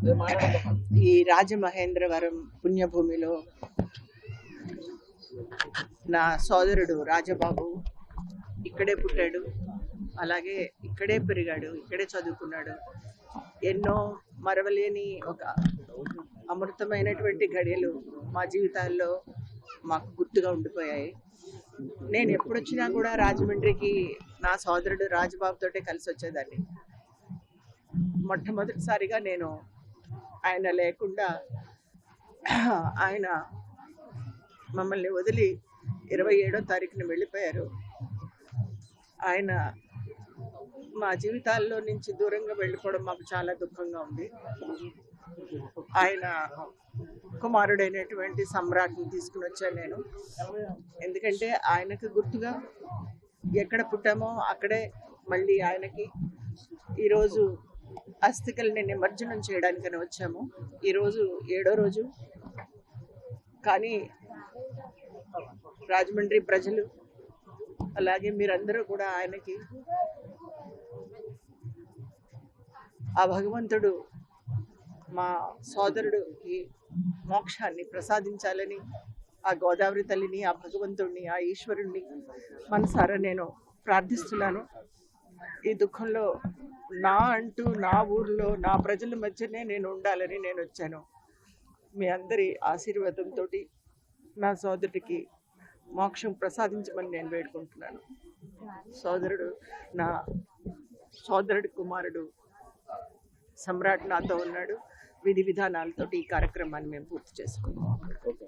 ఈ రాజమహేంద్రవరం పుణ్యభూమిలో నా సోదరుడు రాజబాబు ఇక్కడే పుట్టాడు, అలాగే ఇక్కడే పెరిగాడు, ఇక్కడే చదువుకున్నాడు. ఎన్నో మరవలేని ఒక అమృతమైనటువంటి ఘడియలు మా జీవితాల్లో మాకు గుర్తుగా ఉండిపోయాయి. నేను ఎప్పుడొచ్చినా కూడా రాజమండ్రికి నా సోదరుడు రాజబాబుతోటే కలిసి వచ్చేదాన్ని. మొట్టమొదటిసారిగా నేను ఆయన లేకుండా ఆయన మమ్మల్ని వదిలి 27వ తారీఖున వెళ్ళిపోయారు. ఆయన మా జీవితాల్లో నుంచి దూరంగా వెళ్ళిపోవడం మాకు చాలా దుఃఖంగా ఉంది. ఆయన కుమారుడైనటువంటి సమ్రాట్ని తీసుకుని వచ్చాను నేను. ఎందుకంటే ఆయనకు గుర్తుగా ఎక్కడ పుట్టామో అక్కడే మళ్ళీ ఆయనకి ఈరోజు అస్థికల్ని నిమజ్జనం చేయడానికని వచ్చాము. ఈరోజు 7వ రోజు. కానీ రాజమండ్రి ప్రజలు అలాగే మీరందరూ కూడా ఆయనకి ఆ భగవంతుడు మా సోదరుడికి మోక్షాన్ని ప్రసాదించాలని ఆ గోదావరి తల్లిని, ఆ భగవంతుడిని, ఆ ఈశ్వరుణ్ణి మనసారా నేను ప్రార్థిస్తున్నాను. ఈ దుఃఖంలో నా ఊర్లో నా ప్రజల మధ్యనే నేను ఉండాలని నేను వచ్చాను. మీ అందరి ఆశీర్వాదంతో నా సోదరుడికి మోక్షం ప్రసాదించమని నేను వేడుకుంటున్నాను. నా సోదరుడి కుమారుడు సమ్రాట్ నాతో ఉన్నాడు. విధి విధానాలతో ఈ కార్యక్రమాన్ని మేము పూర్తి చేసుకున్నాం.